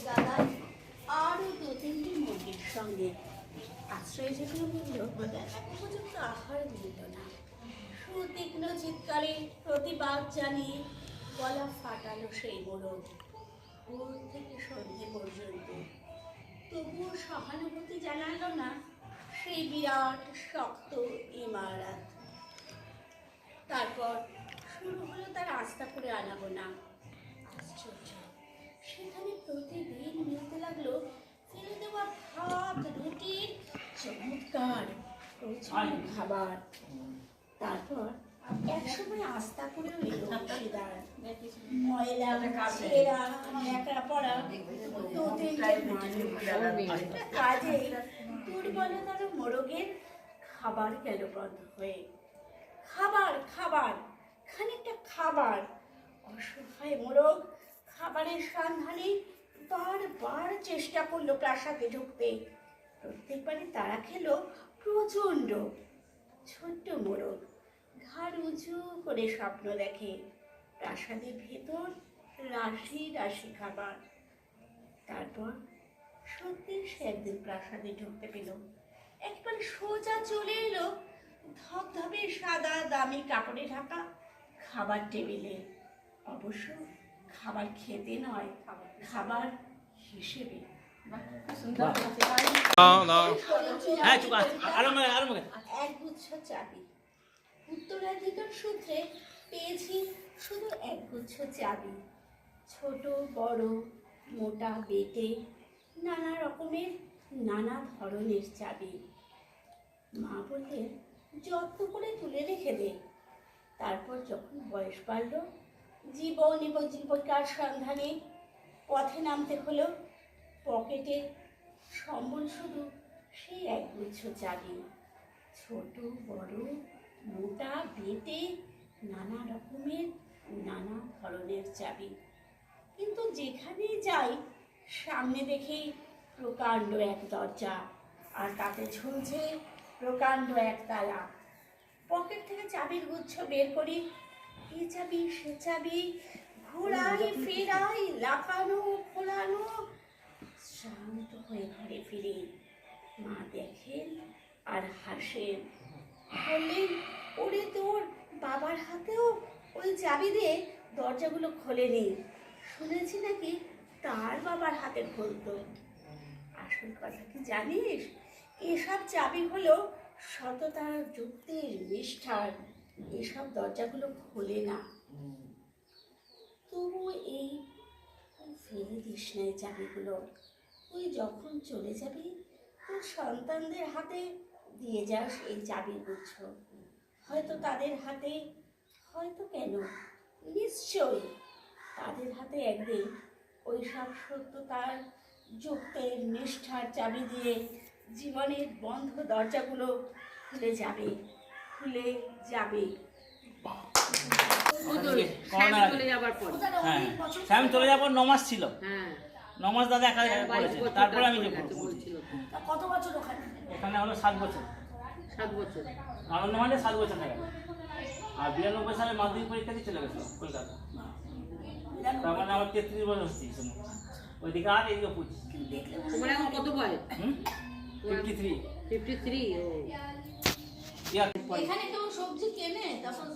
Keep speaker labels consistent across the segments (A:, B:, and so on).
A: গাদায় আরো দু তিনটি মুরগির সঙ্গে আশ্রয় যেগুলো মিলল উপযুক্ত আহার মিলল না। সুতীক্ষ্ণ চিৎকারে প্রতিবাদ জানিয়ে গলা ফাটালো সেই মোরগ ভোর থেকে সন্ধে পর্যন্ত। তবুও সহানুভূতি জানালো না সেই বিরাট শক্ত ইমারত। তারপর শুরু হলো তার আস্থা করে আনাবো না। আশ্চর্য, সেখানে প্রতিদিন মিলতে লাগলো ফেলে দেওয়া ভাত রুটির চমৎকার প্রচুর খাবার। তারপর একসময় আস্থা করেও এলো অংশীদার। ময়লা ছেঁড়া ন্যাকড়া পড়া দু তিনটে মানুষ কাজে দুর্বলতার মোরগের খাবার গেল বন্ধ হয়ে। খাবার খাবার খানিকটা খাবার। অসহায় মোরগ খাবারের সন্ধানে বারবার চেষ্টা করলো প্রাসাদে ঢুকতে। প্রত্যেকবারই তারা খেলো প্রচণ্ড। ছোট্ট মোরগ ঘাড় উঁচু করে স্বপ্ন দেখে প্রাসাদের ভেতর রাশি রাশি খাবার। তারপর সত্যি সে একদিন প্রাসাদে ঢুকতে পেল। একবার সোজা চলে এলো ধবধবে সাদা দামি কাপড়ে ঢাকা খাবার টেবিলে। অবশ্য খাবার খেতে নয়, খাবার হিসেবে। একগুচ্ছ চাবি উত্তরাধিকার সূত্রে পেয়েছি, শুধু একগুচ্ছ চাবি। ছোট বড় মোটা বেটে নানা রকমের নানা ধরনের চাবি। মা বললেন যত্ন করে তুলে রেখে দে। তারপর যখন বয়স বাড়ল, জীবন এবং জীবিকার সন্ধানে পথে নামতে হলো, পকেটে সম্বল শুধু সেই একগুচ্ছ চাবি। ছোট বড় মোটা বেটে নানা রকমের নানা ধরনের চাবি। কিন্তু যেখানে যাই সামনে দেখি প্রকাণ্ড এক দরজা, আর তাতে ঝুলছে প্রকাণ্ড এক তালা। পকেট থেকে চাবির গুচ্ছ বের করি, এ চাবি সে চাবি, ঘোরাই ফেরাই লাফানো ফোলানো। শান্ত হয়ে ঘরে ফিরে মা দেখেন আর হাসেন। বললেন ওরে তোর বাবার হাতেও ওই চাবি দিয়ে দরজাগুলো খোলেনি, শুনেছি নাকি তার বাবার হাতে খুলতো। আসল কথা কি জানিস, এসব চাবি হলো সততার যুক্তির নিষ্ঠার। এসব দরজাগুলো খোলে না। তবু এই ফেলে দিস না এই চাবিগুলো। তুই যখন চলে যাবি তোর সন্তানদের হাতে দিয়ে যাস এই চাবির গুচ্ছ। হয়তো তাদের হাতে, হয়তো কেন নিশ্চয়ই তাদের হাতে একদিন ওই সব সত্যতার যুক্তির নিষ্ঠার চাবি দিয়ে জীবনের বন্ধ দরজাগুলো খুলে যাবে, খুলে যাবে।
B: চলে যাবার পর 9 মাস ছিল। 9 মাস দাদা একা করেছে। তারপরে আমি
A: কত বছর ওখানে?
B: ওখানে হলো 7 বছর।
A: 7 বছর
B: আনন্দ মানে 7 বছর থাকে। আর 92 সালে মাধ্যমিক পরীক্ষা দিয়ে চলে গেছিল কলকাতা। তার মানে আমার 33 বছর হচ্ছে। ওইদিকে আর এইদিকে 25।
A: তোমার এখন কত বয়স?
B: 53।
A: 53। এখানে কেউ সবজি কেনে তারপর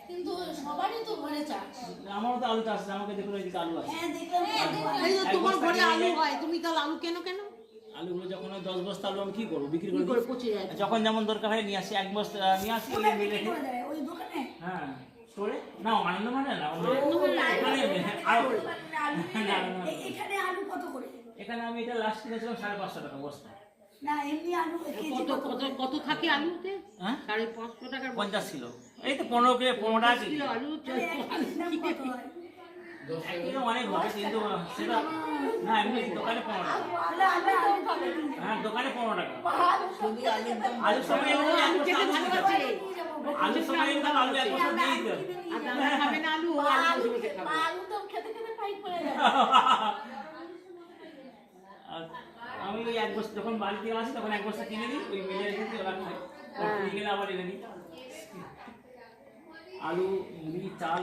A: কিন্তু সবারই তো ঘরে চাষ।
B: আমারও তো আলু চাষ আছে, আমাকে দেখুন ওইদিকে আলু আছে।
A: হ্যাঁ দেখলাম তোমার ঘরে আলু হয়, তুমি তাহলে আলু কেন?
B: আলুগুলো যখন 10 বস্তা আলু আমি কি করবো, বিক্রি করে
A: পচে যায়।
B: যখন যেমন দরকার হয় নিয়ে আসি, 1 বস্তা নিয়ে আসি মিলে
A: ওই দোকানে।
B: হ্যাঁ স্টোরে না, আনন্দ মানে না
A: এখানে আলু কত করে?
B: এখানে আমি এটা লাস্ট কিনেছিলাম 550 টাকা বস্তা।
A: না এমনি আলু কত থাকে আলুতে?
B: হ্যাঁ
A: 550 টাকা
B: 50 ছিল। এই তো 15 কিলো 15 টাকা কিলো
A: আলু
B: অনেক হবে, কিন্তু সেটা না এমনি দোকানে 15 টাকা। হ্যাঁ দোকানে 15 টাকা। আলুর সময় আলুর সময় আলু 1 বছর দিয়ে দিতে হবে।
A: আলু তো খেতে খেতে পাইপ পড়ে যায়।
B: আমি ওই 1 বছর যখন বাড়ি থেকে আসি তখন 1 বছর কিনে নিই, ওই মিলে রেখে দিই। ওরা খাই গেলে আবার এনে নিই। আলু, মুড়ি, চাল,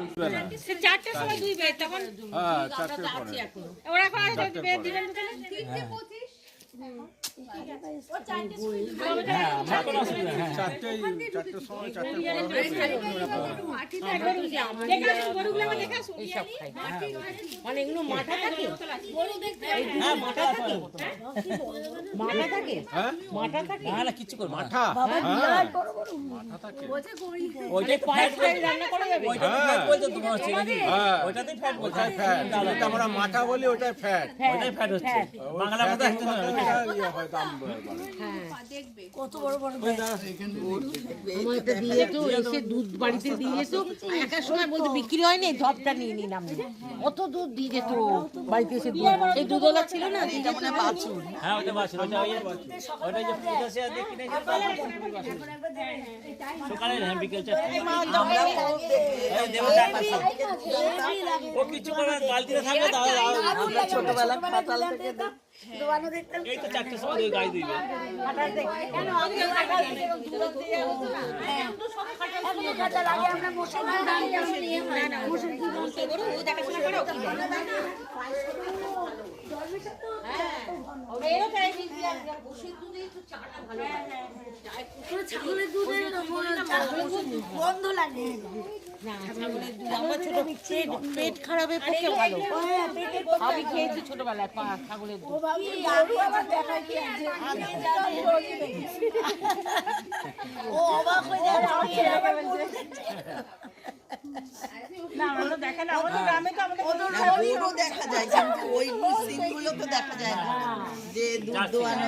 C: সে 4টার সময় দুই বের তখন
D: হ্যাঁ, 4টের পরে।
C: ওরা এখন বের দিবেন তো
B: হ্যাঁ, আমার কোনো অসুবিধা নেই, হ্যাঁ।
D: 4টের সময় 4টের পরে।
C: গরুগুলো আমার দেখা শুনি
E: এইসব খাই মানে এগুলো মাথা থাকে
B: হ্যাঁ, মাথা থাকে।
E: মাথা থাকে
D: হ্যাঁ?
E: মাথা থাকে
B: না, না, কিচ্ছু করবে না।
D: মাঠা? হ্যাঁ, মাঠা থাকে।
B: ওইটাই
E: পায়েস রান্না করা যাবে
B: ওইটাতে
D: হ্যাঁ।
B: ফ্যাট বলছে তোমার হচ্ছে নাকি?
D: হ্যাঁ।
B: ওইটাতেই ফ্যাট বলছে।
D: ওটাই ফ্যাট। যেটা আমরা মাঠা বলি ওটাই ফ্যাট।
B: ওইটাই ফ্যাট হচ্ছে। বাংলা কথা একটা না, ওইটাই ফ্যাট।
D: ইয়ে হয় দাম বলে।
E: আমার একটা দিয়ে তো এসে দুধ বাড়িতে দিয়ে যেত এক এক সময় বলতে বিক্রি হয় না ধপটা নিয়ে নিলাম অত দুধ দিয়ে যেত বাড়িতে এসে দুধ সেই দুধওয়ালা ছিল না দিয়ে যেত বাছুর
B: হ্যাঁ, ওইটা বাছুর, ওইটা যে 50,000 দিয়ে কিনেছে, ওটা সকালে হ্যাঁ, বিকেল 4টায়। এই দেবো 4টার সময়। ও কিছু করবে না, বালতিতে থাকবে,
A: আমরা ছোটবেলা খাটাল থেকে দোয়ানো দেখতাম।
B: এই তো 4টার সময় ওই গাই দিবে।
A: খাটাল আগে আমরা বসে ছাগলের দুধের গন্ধ লাগে।
E: আমার ছোট পেট খারাপের পক্ষে ভালো আমি খেয়েছি ছোটবেলায় ছাগলের দুধ
A: ও অবাক হয়ে যায়
F: গরু দেখা যায় কিন্তু ওই সিনগুলো তো দেখা যায় না যে দুধ দোয়ানো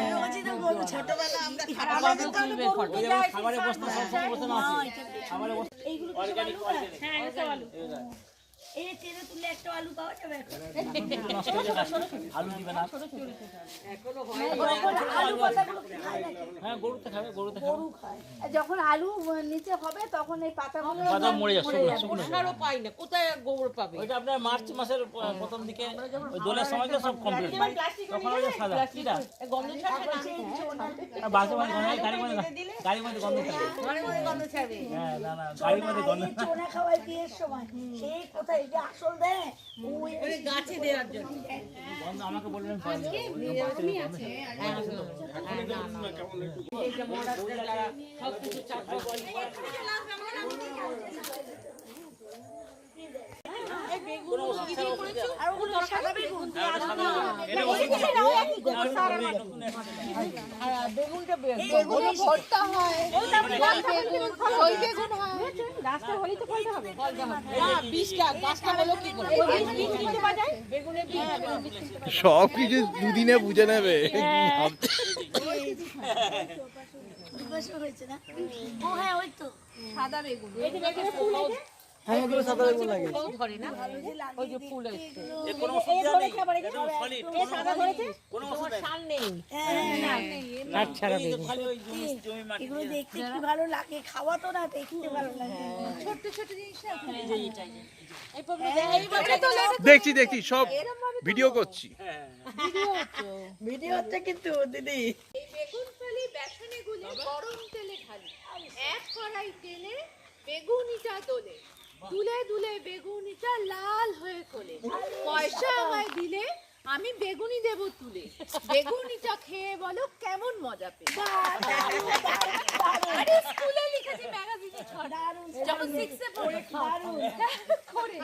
F: ছোটবেলা আমরা খাবার দিতাম
B: ওই যেমন খাবারের বস্তা সবসময় বসানো আছে। খাবারের বস্তা অর্গানিক,
A: এই টেনে তুলে একটা আলু পাওয়া যাবে।
B: নষ্ট হয়ে যাবে, আলু দিবে না। হ্যাঁ, গরুতে খাবে, গরুতে খাবে।
A: গরু খায়। যখন আলু নিচে হবে তখন এই পাতাগুলো
B: বাদা মরে যাচ্ছে, শুকনো শুকনো।
E: আরো পাই না কোথায় গোবর পাবে
B: ওইটা আপনার মার্চ মাসের প্রথম দিকে ওই দোলের সময় তো সব কমপ্লিট, তখন ওই যে সাদা কিটা
E: গন্ধ ছাড়বে না
B: বাসে মানে গাড়ির মধ্যে গন্ধ থাকে।
E: গন্ধ ছাড়বে
B: হ্যাঁ, না না, গাড়ির মধ্যে গন্ধ।
A: চোনা খাওয়াই বিয়ের সময় সেই কোথায় যে আসল দেয় ওই
E: গাছে দেওয়ার জন্য
B: গন্ধ আমাকে বলবেন পাওয়া যাবে।
E: এই যে মহারাষ্ট্রের যারা সব কিছু চাপা বলে
B: কোনো ওষুধ ছাড়া ওষুধ দেয়া?
A: আর ওগুলো সাদা বেগুন
B: হ্যাঁ, ওটা সাদা বেগুন। এটা ওষুধ দিচ্ছে। নতুন একটা।
E: বেগুনটা
A: বেগুন ভর্তা হয়
C: রাস্তা হলেই তো ফলতে হবে
E: বীজটা গাছটা হলো কি করে বেগুনের বীজ
D: সব কিছু দুদিনে বুঝে নেবে।
A: দুপাশে হয়েছে না ও হ্যাঁ ওই তো
E: ধরে না ওই যে ফুল এসছে
B: এর কোনো ওষুধ দেয়া নেই। একদম solid। কোনো ওষুধ দেয় না।
E: সার নেই
B: আচ্ছা, এই তো খালি ওই জমি মাটি
A: এগুলো
B: দিয়ে।
A: দেখতে কি ভালো লাগে খাওয়া তো না দেখতে ভালো লাগে
D: দেখছি দেখছি সব ভিডিও করছি।
F: ভিডিও হচ্ছে কিন্তু দিদি
G: বেগুন ফালি বেসনে গুলে গরম তেলে ঢালি এক কড়াই তেলে বেগুনিটা তোলে দুলে দুলে বেগুনিটা লাল হয়ে খোলে পয়সা আমায় দিলে আমি বেগুনি দেব তুলে বেগুনিটা খেয়ে বলো কেমন মজা পেলে আরে স্কুলে লিখেছি ম্যাগাজিনে ছড়া যখন 6 এ পড়ে